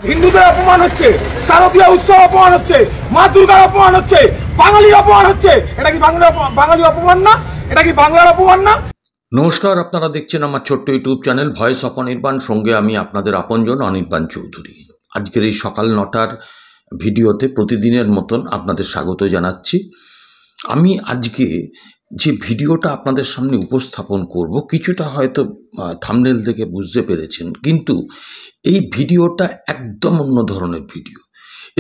হিন্দুদের অপমান হচ্ছে, শারদীয় উৎসব অপমান হচ্ছে, মা দুর্গার অপমান হচ্ছে, বাঙালির অপমান হচ্ছে। এটা কি বাঙালি অপমান না? এটা কি বাংলার অপমান না? নমস্কার, আপনারা দেখছেন আমার ছোট্ট YouTube channel voice of Anirban. সঙ্গে আমি আপনাদের আপনজন অনির্বাণ চৌধুরী। আজকের এই সকাল 9টার ভিডিওতে প্রতিদিনের মতন আপনাদের স্বাগত জানাচ্ছি। আমি আজকে যে ভিডিওটা আপনাদের সামনে উপস্থাপন করব, কিছুটা হয়তো থাম্বনেল থেকে বুঝতে পেরেছেন, কিন্তু এই ভিডিওটা একদম অন্য ধরনের ভিডিও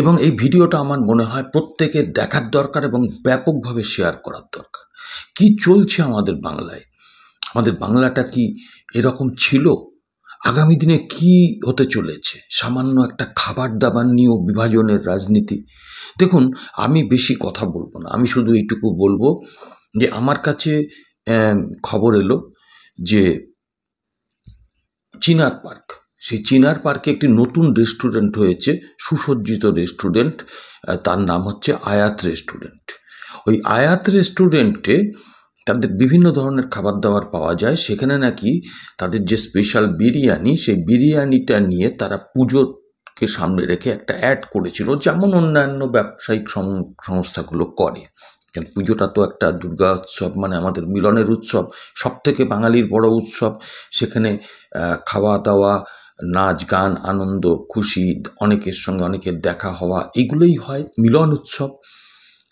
এবং এই ভিডিওটা আমার মনে হয় প্রত্যেকের দেখার দরকার এবং ব্যাপকভাবে শেয়ার করার দরকার। কি চলছে আমাদের বাংলায়? আমাদের বাংলাটা কি এরকম ছিল? আগামী দিনে কি হতে চলেছে? সামান্য একটা খাবার দাবার নিয়েও বিভাজনের রাজনীতি। দেখুন, আমি বেশি কথা বলবো না, আমি শুধু এইটুকু বলবো যে আমার কাছে খবর এলো যে চিনার পার্ক, সেই চিনার পার্কে একটি নতুন রেস্টুরেন্ট হয়েছে, সুসজ্জিত রেস্টুরেন্ট। তার নাম হচ্ছে আয়াত রেস্টুরেন্ট। ওই আয়াত রেস্টুরেন্টে তাদের বিভিন্ন ধরনের খাবার দাবার পাওয়া যায়। সেখানে নাকি তাদের যে স্পেশাল বিরিয়ানি, সেই বিরিয়ানিটা নিয়ে তারা পুজোকে সামনে রেখে একটা অ্যাড করেছিল, যেমন অন্যান্য ব্যবসায়িক সংস্থাগুলো করে। কারণ পুজোটা তো একটা দুর্গা উৎসব, মানে আমাদের মিলনের উৎসব, সব থেকে বাঙালির বড় উৎসব। সেখানে খাওয়া দাওয়া, নাচ গান, আনন্দ খুশি, অনেকের সঙ্গে অনেকের দেখা হওয়া, এগুলোই হয় মিলন উৎসব।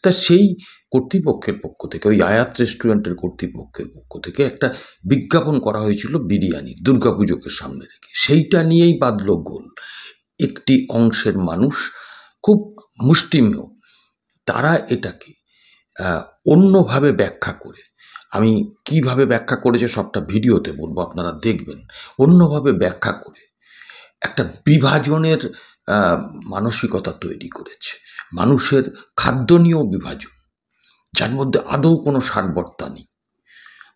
তা সেই কর্তৃপক্ষের পক্ষ থেকে, ওই আয়াত রেস্টুরেন্টের কর্তৃপক্ষের পক্ষ থেকে একটা বিজ্ঞাপন করা হয়েছিল বিরিয়ানি, দুর্গাপুজোকে সামনে রেখে। সেইটা নিয়েই বাঁধল গোল। একটি অংশের মানুষ, খুব মুষ্টিমেয়, তারা এটাকে অন্যভাবে ব্যাখ্যা করে, আমি কিভাবে ব্যাখ্যা করেছে সবটা ভিডিওতে বলবো, আপনারা দেখবেন। অন্যভাবে ব্যাখ্যা করে একটা বিভাজনের মানসিকতা তৈরি করেছে, মানুষের খাদ্য নিয়েও বিভাজন, যার মধ্যে আদৌ কোনো সারবর্তা নেই।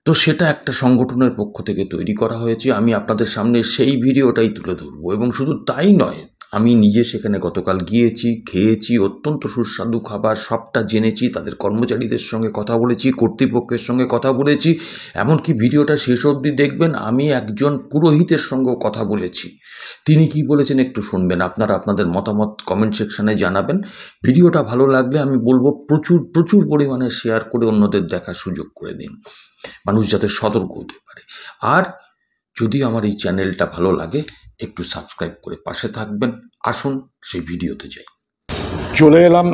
তো সেটা একটা সংগঠনের পক্ষ থেকে তৈরি করা হয়েছে। আমি আপনাদের সামনে সেই ভিডিওটাই তুলে ধরবো। এবং শুধু তাই নয়, আমি নিজে সেখানে গতকাল গিয়েছি, খেয়েছি, অত্যন্ত সুস্বাদু খাবার, সবটা জেনেছি। তাদের কর্মচারীদের সঙ্গে কথা বলেছি, কর্তৃপক্ষের সঙ্গে কথা বলেছি, এমনকি ভিডিওটা শেষ অবধি দেখবেন। আমি একজন পুরোহিতের সঙ্গেও কথা বলেছি। তিনি কি বলেছেন একটু শুনবেন। আপনারা আপনাদের মতামত কমেন্ট সেকশানে জানাবেন। ভিডিওটা ভালো লাগলে আমি বলবো প্রচুর প্রচুর পরিমাণে শেয়ার করে অন্যদের দেখার সুযোগ করে দিন, মানুষ যাতে সতর্ক হতে পারে। আর যদি আমার এই চ্যানেলটা ভালো লাগে, একটু সাবস্ক্রাইব করে পাশে থাকবেন। আসুন সেই ভিডিওতে যাই। চলে এলাম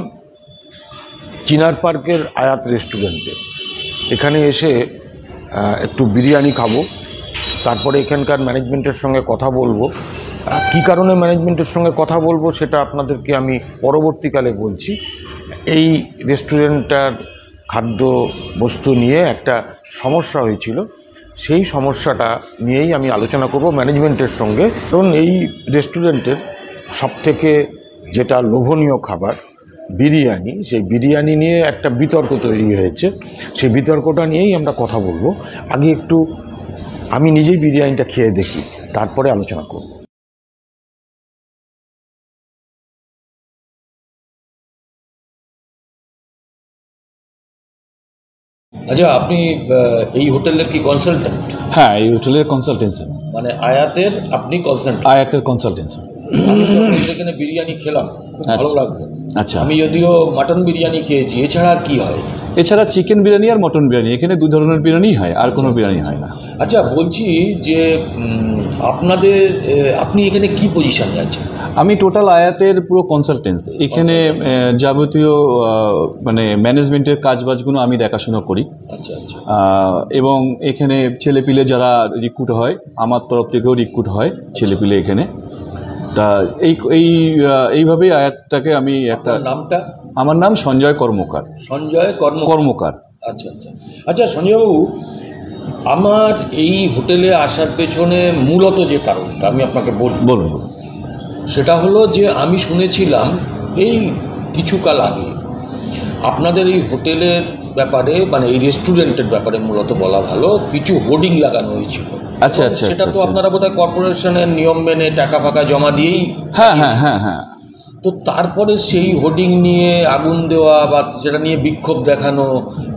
চিনার পার্কের আয়াত রেস্টুরেন্টে। এখানে এসে একটু বিরিয়ানি খাবো, তারপরে এখানকার ম্যানেজমেন্টের সঙ্গে কথা বলবো। কী কারণে ম্যানেজমেন্টের সঙ্গে কথা বলবো সেটা আপনাদেরকে আমি পরবর্তীকালে বলছি। এই রেস্টুরেন্টটার খাদ্য বস্তু নিয়ে একটা সমস্যা হয়েছিল, সেই সমস্যাটা নিয়েই আমি আলোচনা করব ম্যানেজমেন্টের সঙ্গে। কারণ এই রেস্টুরেন্টের সবথেকে যেটা লোভনীয় খাবার বিরিয়ানি, সেই বিরিয়ানি নিয়ে একটা বিতর্ক তৈরি হয়েছে। সেই বিতর্কটা নিয়েই আমরা কথা বলবো। আগে একটু আমি নিজেই বিরিয়ানিটা খেয়ে দেখি, তারপরে আলোচনা করব। আচ্ছা, আপনি এই হোটেলের কি কনসালটেন্ট? হ্যাঁ, এই হোটেলের কনসালটেন্সি, মানে আয়াতের আপনি কনসালটেন্ট? আয়াতের কনসালটেন্সি। আমি তো এখানে বিরিয়ানি খেলাম, ভালো লাগলো। আচ্ছা, আমি যদিও মাটন বিরিয়ানি খেয়েছি, এছাড়া আর কি হয়? এছাড়া চিকেন বিরিয়ানি আর মটন বিরিয়ানি, এখানে দু ধরনের বিরিয়ানি হয়, আর কোনো বিরিয়ানি হয় না। আচ্ছা, বলছি যে আপনি এখানে কি পজিশনে আছেন? আমি টোটাল আয়াতের পুরো কনসালটেন্সি। এখানে যাবতীয় মানে ম্যানেজমেন্টের কাজবাজগুলো আমি দেখাশোনা করি। আচ্ছা আচ্ছা। এবং এখানে ছেলেপিলে যারা রিক্রুট হয়, আমার তরফ থেকেও রিক্রুট হয় ছেলেপিলে এখানে। তা এইভাবেই আয়াতটাকে আমি একটা। নামটা? আমার নাম সঞ্জয় কর্মকার। সঞ্জয় কর্মকার। আচ্ছা আচ্ছা। আচ্ছা সঞ্জয়বাবু, আমার এই হোটেলে আসার পেছনে মূলত যে কারণটা আমি আপনাকে বলবো, সেটা হলো যে আমি শুনেছিলাম এই কিছুকাল আগে আপনাদের এই হোটেলের ব্যাপারে, মানে এই রেস্টুরেন্টের ব্যাপারে মূলত বলা ভালো, কিছু হোর্ডিং লাগানো হয়েছিল। আচ্ছা আচ্ছা। সেটা তো আপনারা বোধহয় কর্পোরেশনের নিয়ম মেনে টাকা ফাঁকা জমা দিয়েই। হ্যাঁ হ্যাঁ হ্যাঁ হ্যাঁ। তো তারপরে সেই হোর্ডিং নিয়ে আগুন দেওয়া বা সেটা নিয়ে বিক্ষোভ দেখানো,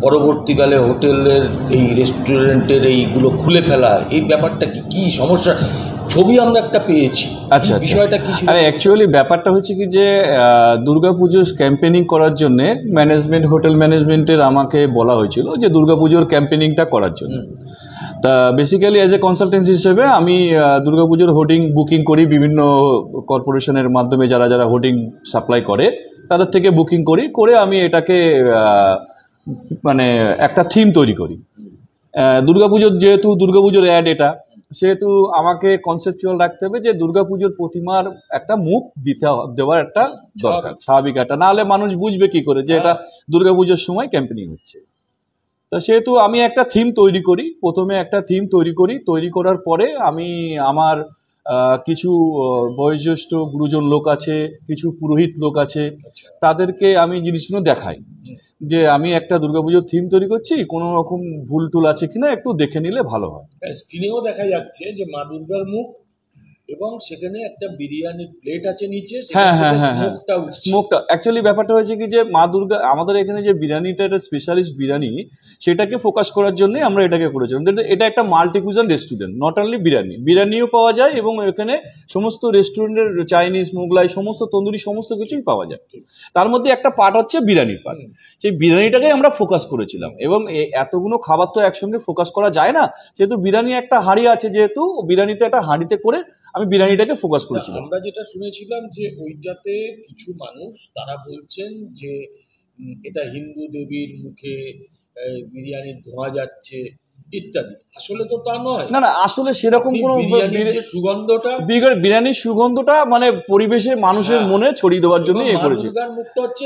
পরবর্তীকালে হোটেলের এই রেস্টুরেন্টের এইগুলো খুলে ফেলা, এই ব্যাপারটা কি সমস্যা? ছবি আমরা একটা পেয়েছি, আচ্ছা আচ্ছা, বিষয়টা কি ছিল? আরে অ্যাকচুয়ালি ব্যাপারটা হচ্ছে কি যে দুর্গাপুজোর ক্যাম্পেনিং করার জন্য ম্যানেজমেন্ট, হোটেল ম্যানেজমেন্টের আমাকে বলা হয়েছিল যে দুর্গাপুজোর ক্যাম্পেনিংটা করার জন্য। তা বেসিক্যালি অ্যাজ এ কনসালটেন্সি হিসেবে আমি দুর্গাপুজোর হোর্ডিং বুকিং করি, বিভিন্ন কর্পোরেশনের মাধ্যমে যারা যারা হোর্ডিং সাপ্লাই করে তাদের থেকে বুকিং করে আমি এটাকে মানে একটা থিম তৈরি করি। দুর্গাপুজোর যেহেতু দুর্গাপুজোর অ্যাড এটা, সেহেতু আমাকে কনসেপচুয়াল রাখতে হবে যে দুর্গাপুজোর প্রতিমার একটা মুখ দেওয়ার একটা দরকার, স্বাভাবিক একটা, নাহলে মানুষ বুঝবে কি করে যে এটা দুর্গাপুজোর সময় ক্যাম্পেনিং হচ্ছে। তা সেহেতু আমি একটা থিম তৈরি করি, প্রথমে একটা থিম তৈরি করার পরে আমি আমার কিছু বয়োজ্যেষ্ঠ গুরুজন লোক আছে, কিছু পুরোহিত লোক আছে, তাদেরকে আমি জিনিসগুলো দেখাই যে আমি একটা দুর্গাপুজোর থিম তৈরি করছি, কোনো রকম ভুল টুল আছে কিনা একটু দেখে নিলে ভালো হয়। স্ক্রিনেও দেখা যাচ্ছে যে মা দুর্গার মুখ এবং সেখানে একটা বিরিয়ানির প্লেট আছে নিচে, হ্যাঁ হ্যাঁ হ্যাঁ, স্মোকটা স্মোকটা অ্যাকচুয়ালি ব্যাপারটা হয়েছে কি যে মা দুর্গা আমাদের এখানে যে বিরিয়ানিটা, একটা স্পেশালিস্ট বিরিয়ানি, সেটাকে ফোকাস করার জন্য আমরা এটাকে করেছিলাম। এটা একটা multi cuisine restaurant, not only বিরিয়ানিও পাওয়া যায় এবং এখানে সমস্ত রেস্টুরেন্টের চাইনিজ, মোগলাই, সমস্ত তন্দুরি, সমস্ত কিছুই পাওয়া যায়। তার মধ্যে একটা পার্ট হচ্ছে বিরিয়ানির পার্ট, সেই বিরিয়ানিটাকে আমরা ফোকাস করেছিলাম। এবং এতগুলো খাবার তো একসঙ্গে ফোকাস করা যায় না, যেহেতু বিরিয়ানি একটা হাঁড়ি আছে, যেহেতু বিরিয়ানিতে একটা হাঁড়িতে করে আমি বিরিয়ানিটাকে ফোকাস করেছিলাম। আমরা যেটা শুনেছিলাম যে ওইটাতে কিছু মানুষ তারা বলছেন যে এটা হিন্দু দেবীর মুখে বিরিয়ানির ধোঁয়া যাচ্ছে ইত্যাদি, আসলে তো তা নয়। না না, আসলে সেরকম কোনো বিরিয়ানির সুগন্ধটা মানে পরিবেশে মানুষের মনে ছড়িয়ে দেওয়ার জন্য এ করেছে। দুর্গার মুখটা হচ্ছে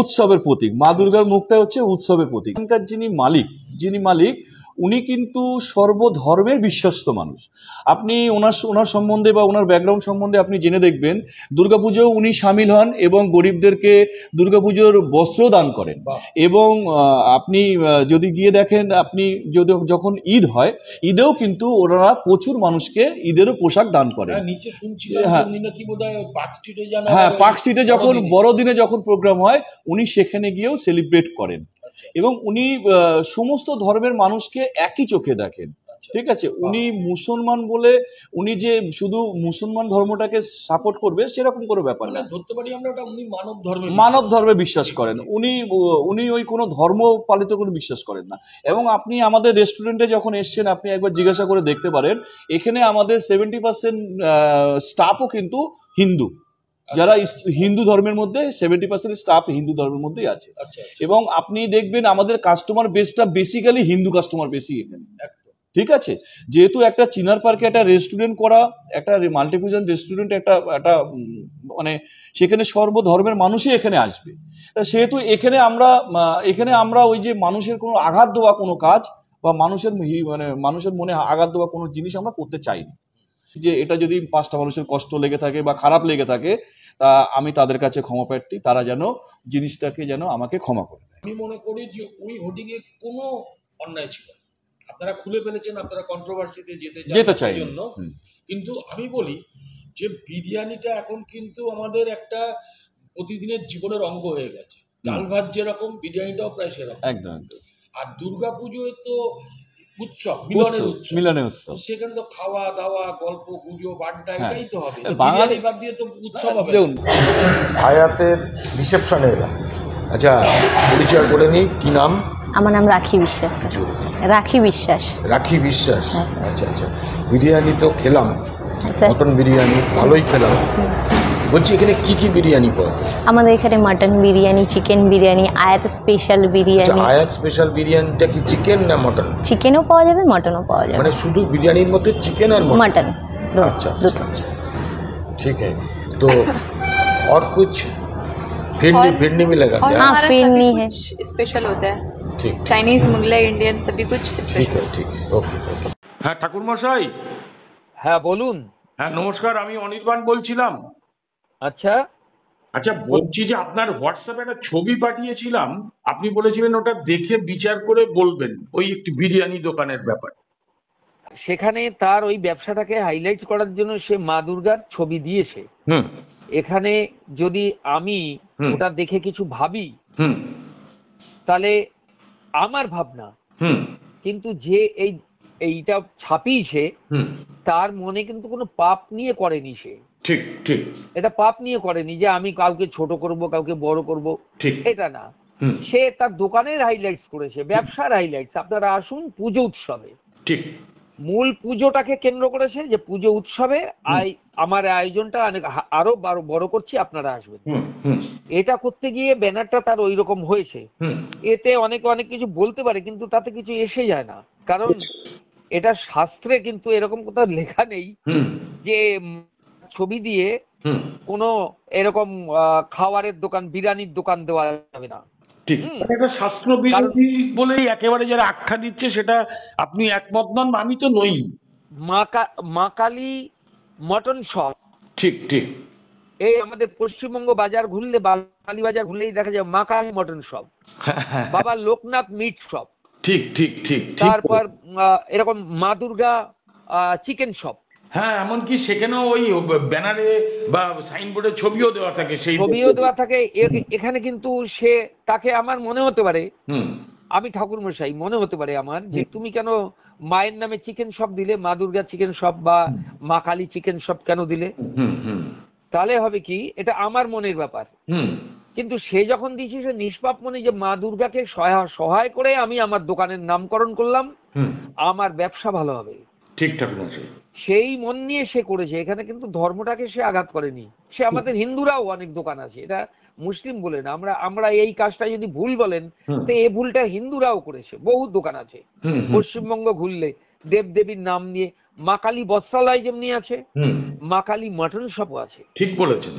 উৎসবের প্রতীক, মা দুর্গার মুখটা হচ্ছে উৎসবের প্রতীক। এখানকার যিনি মালিক উনি কিন্তু সর্বধর্মের বিশ্বস্ত মানুষ। আপনি ওনার সম্বন্ধে বা ওনার ব্যাকগ্রাউন্ড সম্বন্ধে আপনি জেনে দেখবেন, দুর্গাপুজো উনি সামিল হন এবং গরিবদেরকে দুর্গাপুজোর বস্ত্র দান করেন। এবং আপনি যদি গিয়ে দেখেন, আপনি যদি যখন ঈদ হয়, ঈদেও কিন্তু ওনারা প্রচুর মানুষকে ঈদেরও পোশাক দান করেন। হ্যাঁ, পার্ক স্ট্রিটে যখন বড়দিনে যখন প্রোগ্রাম হয়, উনি সেখানে গিয়েও সেলিব্রেট করেন এবং উনি সমস্ত ধর্মের মানুষকে একই চোখে দেখেন। ঠিক আছে, উনি মুসলমান বলে উনি যে শুধু মুসলমান ধর্মটাকে সাপোর্ট করবে সেরকম কোনো ব্যাপার না, ধরতে পারি আমরা ওটা উনি মানব ধর্মে বিশ্বাস করেন। উনি ওই কোনো ধর্ম পালিত কোনো বিশ্বাস করেন না। এবং আপনি আমাদের রেস্টুরেন্টে যখন এসছেন, আপনি একবার জিজ্ঞাসা করে দেখতে পারেন, এখানে আমাদের 70% স্টাফও কিন্তু হিন্দু, যারা হিন্দু ধর্মের মধ্যে 70% স্টাফ হিন্দু ধর্মের মধ্যেই আছে। এবং আপনি দেখবেন আমাদের কাস্টমার বেসটা বেসিক্যালি হিন্দু কাস্টমার বেশি এখানে। ঠিক আছে, যেহেতু একটা চিনার পার্কে একটা রেস্টুরেন্ট করা, একটা মাল্টিকুইজিন রেস্টুরেন্ট, একটা মানে সেখানে সর্বধর্মের মানুষই এখানে আসবে। সেহেতু এখানে আমরা ওই যে মানুষের কোনো আঘাত দেওয়া কোনো কাজ বা মানুষের মনে আঘাত দেওয়া কোনো জিনিস আমরা করতে চাই না। যে এটা যদি 5টা মানুষের কষ্ট লেগে থাকে বা খারাপ লেগে থাকে, তা আমি তাদের কাছে ক্ষমা প্রার্থী, তারা যেন জিনিসটাকে যেন আমাকে ক্ষমা করে। আমি মনে করি যে ওই হোর্ডিং এ কোনো অন্যায় ছিল, আপনারা খুলে ফেলেছেন, আপনারা কন্ট্রোভার্সিতে যেতে চাই জন্য। কিন্তু আমি বলি যে বিরিয়ানিটা এখন কিন্তু আমাদের একটা প্রতিদিনের জীবনের অঙ্গ হয়ে গেছে। ডাল ভাত যেরকম, বিরিয়ানিটাও প্রায় সেরকম। একদম। আর দুর্গাপুজোয় তো উৎসব, মিলনের উৎসব, সেখানে তো খাওয়া দাওয়া, গল্প গুজব, আড্ডা, এটাই তো হবে। বাঙালি বাদ দিয়ে তো উৎসব হবে। আয়াতের রিসেপশনে এলাম। আচ্ছা, পরিচয় করে নিই, কি নাম? আমার নাম রাখি বিশ্বাস। রাখি বিশ্বাস। আচ্ছা আচ্ছা, বিরিয়ানি তো খেলাম, মটন বিরিয়ানি ভালোই খেলাম। বলছি এখানে কি কি বিরিয়ানি পাওয়া যায়? আমাদের এখানে মটন বিরিয়ানি, চিকেন বিরিয়ানি, আয়াত স্পেশাল বিরিয়ানি। আয়াত স্পেশাল বিরিয়ানিটা কি চিকেন না মটন? চিকেনও পাওয়া যাবে, মটনও পাওয়া যাবে। মানে শুধু বিরিয়ানির মধ্যে চিকেন আর मटन अच्छा দুটো। ठीक है, तो और कुछ फिरनी भी लगा क्या? हाँ, फिरनी है, स्पेशल होता है। ठीक, चाइनीज, मुगलाई, इंडियन सभी कुछ ठीक है, ओके। হ্যাঁ ঠাকুর মশাই। হ্যাঁ বলুন। হ্যাঁ নমস্কার, আমি অনির্বাণ বলছিলাম। আচ্ছা বলছি যে আপনার হোয়াটসঅ্যাপে একটা ছবি পাঠিয়েছিলাম, আপনি বলেছিলেন ওটা দেখে বিচার করে বলবেন, ওই একটি বিরিয়ানি দোকানের ব্যাপার। সেখানে তার ওই ব্যবসাটাকে হাইলাইট করার জন্য সে মা দুর্গার ছবি দিয়েছে। এখানে যদি আমি ওটা দেখে কিছু ভাবি তাহলে আমার ভাবনা, কিন্তু যে এই এইটা ছাপিয়েছে হুম, তার মনে কিন্তু কোনো পাপ নিয়ে করেনি সে। ঠিক ঠিক এটা পাপ নিয়ে করেনি যে আমি কাউকে ছোট করব কাউকে বড় করব, ঠিক। এটা না। হুম, সে তার দোকানের হাইলাইটস করেছে, ব্যবসার হাইলাইটস। আপনারা আসুন পুজো উৎসবে, ঠিক। মূল পুজোটাকে কেন্দ্র করেছে যে পুজো উৎসবে আমার আয়োজনটা আরো বড় করছি, আপনারা আসবেন। হুম, হুম, এটা করতে গিয়ে ব্যানারটা তার ওই রকম হয়েছে। হুম, এতে অনেকে অনেক কিছু বলতে পারে, কিন্তু তাতে কিছু এসে যায় না, কারণ এটা শাস্ত্রে কিন্তু এরকম কোথাও লেখা নেই হুম, যে ছবি দিয়ে হুম, কোনো এরকম খাবারের দোকান, বিরিয়ানির দোকান দেওয়া যাবে না। ঠিক। মানে এটা শাস্ত্র বিরোধী বলেই একেবারে যারা আখ্যা দিচ্ছে সেটা আপনি একমত নন, আমি তো নই। মা কালী মটন শপ, ঠিক ঠিক। এই আমাদের পশ্চিমবঙ্গ বাজার ঘুরলে, বাঙালি বাজার ঘুরলেই দেখা যায় মা কালী মটন শপ, বাবা লোকনাথ মিট শপ, ঠিক ঠিক ঠিক ঠিক। তারপর এরকম মা দুর্গা চিকেন শপ। হ্যাঁ, এমনকি সেখানেও ওই ব্যানারে বা সাইনবোর্ডে ছবিও দেওয়া থাকে, সেই ছবিও দেওয়া থাকে। এখানে কিন্তু সে, তাকে আমার মনে হতে পারে, হুম, আমি ঠাকুরমশাই মনে হতে পারে আমার, যে তুমি কেন মায়ের নামে চিকেন শপ দিলে, মা দুর্গা চিকেন শপ বা মা কালী চিকেন শপ কেন দিলে? হুম, হুম, তাহলে হবে কি, এটা আমার মনের ব্যাপার। হুম, কিন্তু সে যখন দিয়েছে সে নিষ্পাপ মনে, যে মা দুর্গাকে সহায় করে আমি আমার দোকানের নামকরণ করলাম, হুম, আমার ব্যবসা ভালো হবে, ঠিক ঠাকুরমশাই। সেই মন নিয়ে সে করেছে। এখানে কিন্তু ধর্মটাকে সে আঘাত করেনি। সে, আমাদের হিন্দুরাও অনেক দোকান আছে, এটা মুসলিম বলে না। আমরা এই কাজটা যদি ভুল বলেন, হুম, তো এই ভুলটা হিন্দুরাও করেছে, বহু দোকান আছে হুম, হুম, পশ্চিমবঙ্গ ঘুরলে, দেবদেবীর নাম নিয়ে। মা কালী বস্ত্রালয় যেমনি আছে, হুম, মা কালী মটন শপও আছে। ঠিক বলেছেন।